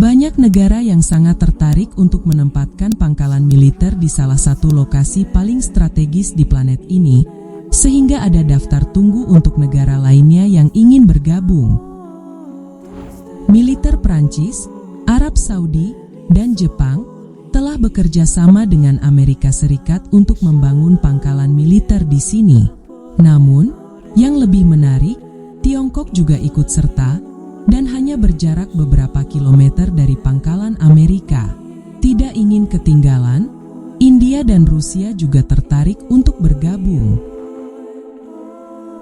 Banyak negara yang sangat tertarik untuk menempatkan pangkalan militer di salah satu lokasi paling strategis di planet ini, sehingga ada daftar tunggu untuk negara lainnya yang ingin bergabung. Militer Prancis, Arab Saudi, dan Jepang telah bekerja sama dengan Amerika Serikat untuk membangun pangkalan militer di sini. Namun, yang lebih menarik, Tiongkok juga ikut serta, dan hanya berjarak beberapa kilometer dari pangkalan Amerika. Tidak ingin ketinggalan, India dan Rusia juga tertarik untuk bergabung.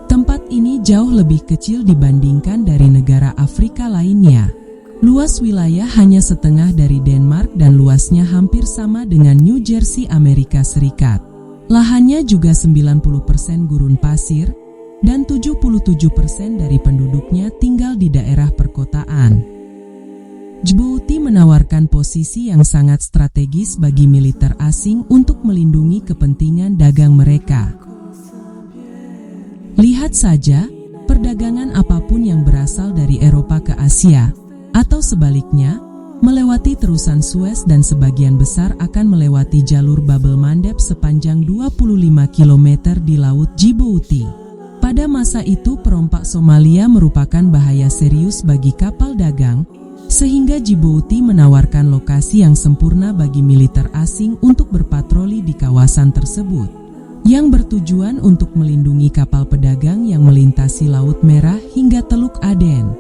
Tempat ini jauh lebih kecil dibandingkan dari negara Afrika lainnya. Luas wilayah hanya setengah dari Denmark dan luasnya hampir sama dengan New Jersey, Amerika Serikat. Lahannya juga 90% gurun pasir, dan 77% dari penduduknya tinggal di daerah perkotaan. Djibouti menawarkan posisi yang sangat strategis bagi militer asing untuk melindungi kepentingan dagang mereka. Lihat saja, perdagangan apapun yang berasal dari Eropa ke Asia, atau sebaliknya, melewati terusan Suez dan sebagian besar akan melewati jalur Bab el-Mandeb sepanjang 25 km di Laut Djibouti. Pada masa itu perompak Somalia merupakan bahaya serius bagi kapal dagang, sehingga Djibouti menawarkan lokasi yang sempurna bagi militer asing untuk berpatroli di kawasan tersebut, yang bertujuan untuk melindungi kapal pedagang yang melintasi Laut Merah hingga Teluk Aden.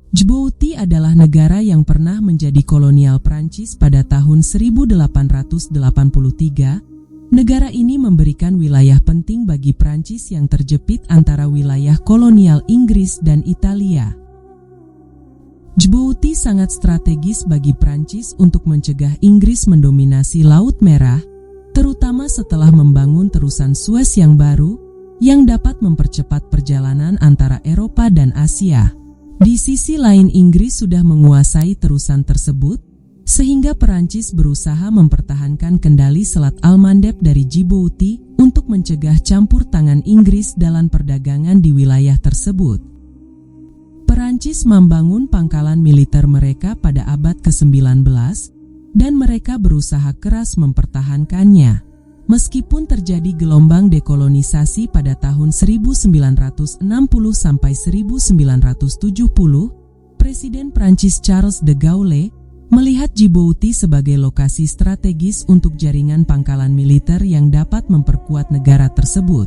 Djibouti adalah negara yang pernah menjadi kolonial Prancis pada tahun 1883. Negara ini memberikan wilayah penting bagi Prancis yang terjepit antara wilayah kolonial Inggris dan Italia. Djibouti sangat strategis bagi Prancis untuk mencegah Inggris mendominasi Laut Merah, terutama setelah membangun terusan Suez yang baru, yang dapat mempercepat perjalanan antara Eropa dan Asia. Di sisi lain, Inggris sudah menguasai terusan tersebut, sehingga Perancis berusaha mempertahankan kendali Selat Al-Mandeb dari Djibouti untuk mencegah campur tangan Inggris dalam perdagangan di wilayah tersebut. Perancis membangun pangkalan militer mereka pada abad ke-19, dan mereka berusaha keras mempertahankannya. Meskipun terjadi gelombang dekolonisasi pada tahun 1960 sampai 1970, Presiden Prancis Charles de Gaulle melihat Djibouti sebagai lokasi strategis untuk jaringan pangkalan militer yang dapat memperkuat negara tersebut.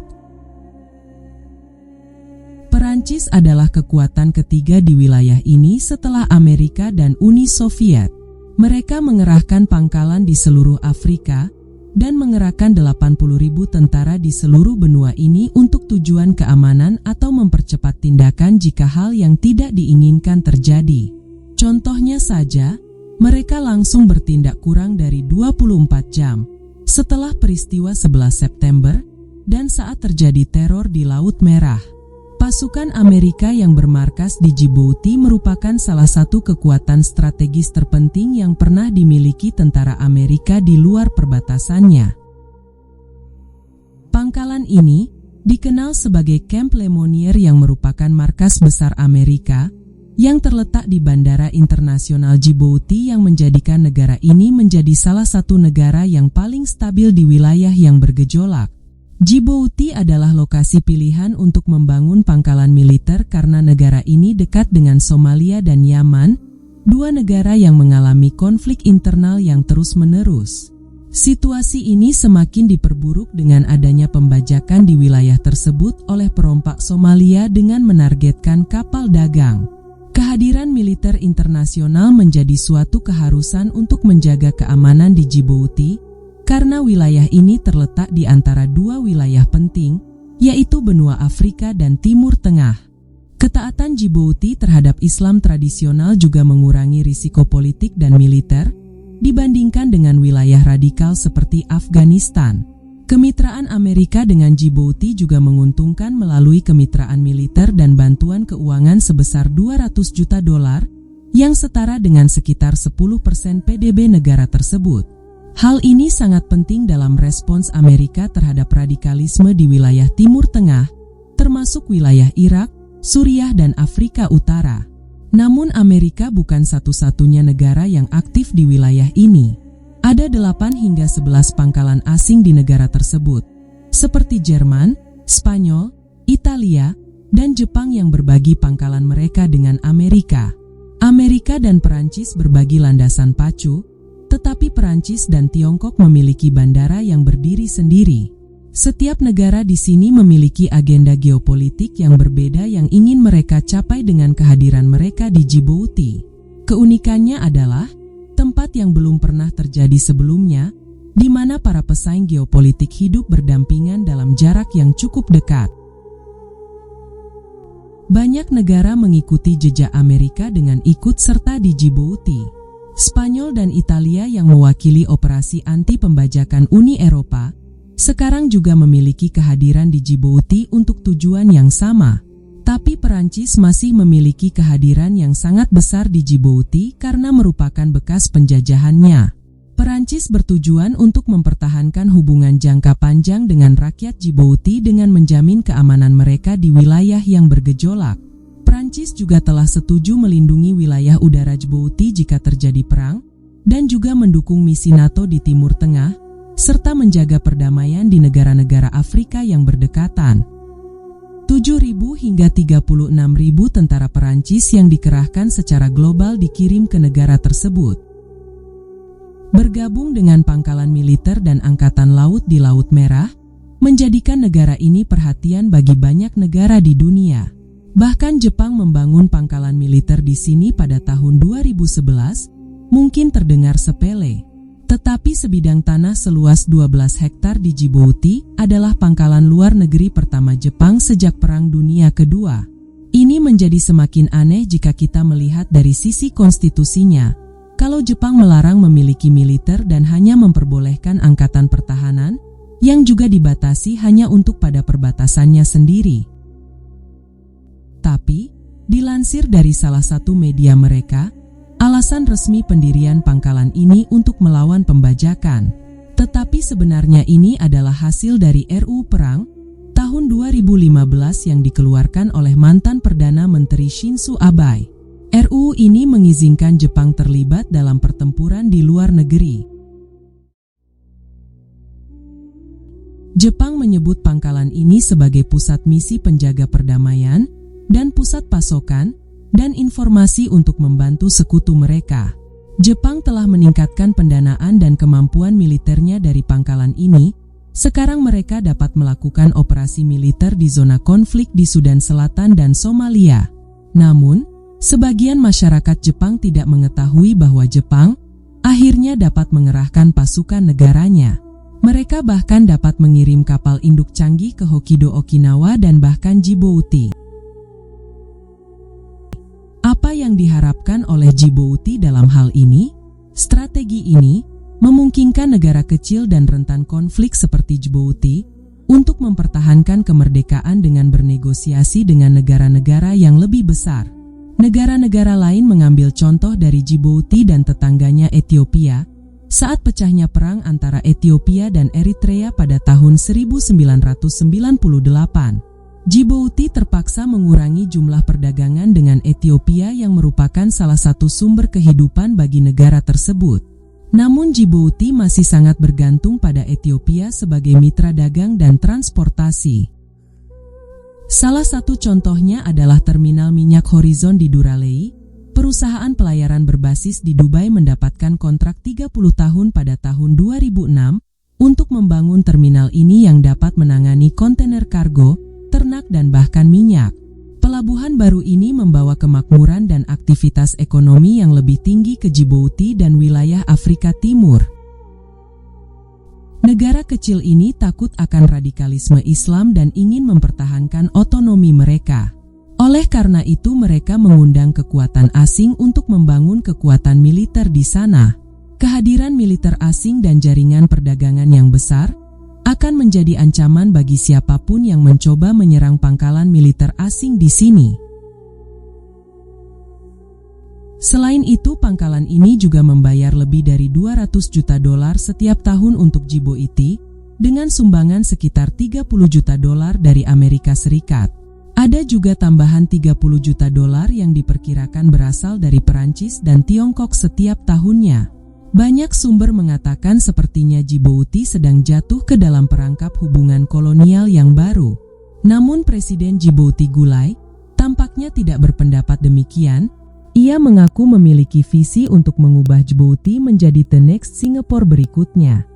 Perancis adalah kekuatan ketiga di wilayah ini setelah Amerika dan Uni Soviet. Mereka mengerahkan pangkalan di seluruh Afrika dan mengerahkan 80.000 tentara di seluruh benua ini untuk tujuan keamanan atau mempercepat tindakan jika hal yang tidak diinginkan terjadi. Contohnya saja, mereka langsung bertindak kurang dari 24 jam setelah peristiwa 11 September dan saat terjadi teror di Laut Merah. Pasukan Amerika yang bermarkas di Djibouti merupakan salah satu kekuatan strategis terpenting yang pernah dimiliki tentara Amerika di luar perbatasannya. Pangkalan ini dikenal sebagai Camp Lemonnier yang merupakan markas besar Amerika, yang terletak di Bandara Internasional Djibouti yang menjadikan negara ini menjadi salah satu negara yang paling stabil di wilayah yang bergejolak. Djibouti adalah lokasi pilihan untuk membangun pangkalan militer karena negara ini dekat dengan Somalia dan Yaman, dua negara yang mengalami konflik internal yang terus-menerus. Situasi ini semakin diperburuk dengan adanya pembajakan di wilayah tersebut oleh perompak Somalia dengan menargetkan kapal dagang. Kehadiran militer internasional menjadi suatu keharusan untuk menjaga keamanan di Djibouti, karena wilayah ini terletak di antara dua wilayah penting, yaitu benua Afrika dan Timur Tengah. Ketaatan Djibouti terhadap Islam tradisional juga mengurangi risiko politik dan militer, dibandingkan dengan wilayah radikal seperti Afghanistan. Kemitraan Amerika dengan Djibouti juga menguntungkan melalui kemitraan militer dan bantuan keuangan sebesar $200 juta, yang setara dengan sekitar 10% PDB negara tersebut. Hal ini sangat penting dalam respons Amerika terhadap radikalisme di wilayah Timur Tengah, termasuk wilayah Irak, Suriah dan Afrika Utara. Namun Amerika bukan satu-satunya negara yang aktif di wilayah ini. Ada 8 hingga 11 pangkalan asing di negara tersebut, seperti Jerman, Spanyol, Italia, dan Jepang yang berbagi pangkalan mereka dengan Amerika. Amerika dan Perancis berbagi landasan pacu, tetapi Perancis dan Tiongkok memiliki bandara yang berdiri sendiri. Setiap negara di sini memiliki agenda geopolitik yang berbeda yang ingin mereka capai dengan kehadiran mereka di Djibouti. Keunikannya adalah tempat yang belum pernah terjadi sebelumnya, di mana para pesaing geopolitik hidup berdampingan dalam jarak yang cukup dekat. Banyak negara mengikuti jejak Amerika dengan ikut serta di Djibouti. Spanyol dan Italia yang mewakili operasi anti pembajakan Uni Eropa sekarang juga memiliki kehadiran di Djibouti untuk tujuan yang sama. Tapi Perancis masih memiliki kehadiran yang sangat besar di Djibouti karena merupakan bekas penjajahannya. Perancis bertujuan untuk mempertahankan hubungan jangka panjang dengan rakyat Djibouti dengan menjamin keamanan mereka di wilayah yang bergejolak. Perancis juga telah setuju melindungi wilayah udara Djibouti jika terjadi perang, dan juga mendukung misi NATO di Timur Tengah, serta menjaga perdamaian di negara-negara Afrika yang berdekatan. 7.000 hingga 36.000 tentara Perancis yang dikerahkan secara global dikirim ke negara tersebut. Bergabung dengan pangkalan militer dan angkatan laut di Laut Merah, menjadikan negara ini perhatian bagi banyak negara di dunia. Bahkan Jepang membangun pangkalan militer di sini pada tahun 2011, mungkin terdengar sepele. Tetapi sebidang tanah seluas 12 hektar di Djibouti adalah pangkalan luar negeri pertama Jepang sejak Perang Dunia Kedua. Ini menjadi semakin aneh jika kita melihat dari sisi konstitusinya. Kalau Jepang melarang memiliki militer dan hanya memperbolehkan angkatan pertahanan, yang juga dibatasi hanya untuk pada perbatasannya sendiri. Tapi, dilansir dari salah satu media mereka, alasan resmi pendirian pangkalan ini untuk melawan pembajakan. Tetapi sebenarnya ini adalah hasil dari RUU Perang tahun 2015 yang dikeluarkan oleh mantan Perdana Menteri Shinzo Abe. RUU ini mengizinkan Jepang terlibat dalam pertempuran di luar negeri. Jepang menyebut pangkalan ini sebagai pusat misi penjaga perdamaian dan pusat pasokan dan informasi untuk membantu sekutu mereka. Jepang telah meningkatkan pendanaan dan kemampuan militernya dari pangkalan ini. Sekarang mereka dapat melakukan operasi militer di zona konflik di Sudan Selatan dan Somalia. Namun, sebagian masyarakat Jepang tidak mengetahui bahwa Jepang akhirnya dapat mengerahkan pasukan negaranya. Mereka bahkan dapat mengirim kapal induk canggih ke Hokkaido, Okinawa, dan bahkan Djibouti. Apa yang diharapkan oleh Djibouti dalam hal ini? Strategi ini memungkinkan negara kecil dan rentan konflik seperti Djibouti untuk mempertahankan kemerdekaan dengan bernegosiasi dengan negara-negara yang lebih besar. Negara-negara lain mengambil contoh dari Djibouti dan tetangganya Ethiopia saat pecahnya perang antara Ethiopia dan Eritrea pada tahun 1998. Djibouti terpaksa mengurangi jumlah perdagangan dengan Ethiopia yang merupakan salah satu sumber kehidupan bagi negara tersebut. Namun Djibouti masih sangat bergantung pada Ethiopia sebagai mitra dagang dan transportasi. Salah satu contohnya adalah terminal minyak Horizon di Duralei. Perusahaan pelayaran berbasis di Dubai mendapatkan kontrak 30 tahun pada tahun 2006 untuk membangun terminal ini yang dapat menangani kontainer kargo, ternak dan bahkan minyak. Pelabuhan baru ini membawa kemakmuran dan aktivitas ekonomi yang lebih tinggi ke Djibouti dan wilayah Afrika Timur. Negara kecil ini takut akan radikalisme Islam dan ingin mempertahankan otonomi mereka. Oleh karena itu mereka mengundang kekuatan asing untuk membangun kekuatan militer di sana. Kehadiran militer asing dan jaringan perdagangan yang besar akan menjadi ancaman bagi siapapun yang mencoba menyerang pangkalan militer asing di sini. Selain itu, pangkalan ini juga membayar lebih dari $200 juta setiap tahun untuk Djibouti, dengan sumbangan sekitar $30 juta dari Amerika Serikat. Ada juga tambahan 30 juta dolar yang diperkirakan berasal dari Perancis dan Tiongkok setiap tahunnya. Banyak sumber mengatakan sepertinya Djibouti sedang jatuh ke dalam perangkap hubungan kolonial yang baru. Namun Presiden Djibouti Gulai tampaknya tidak berpendapat demikian. Ia mengaku memiliki visi untuk mengubah Djibouti menjadi the next Singapore berikutnya.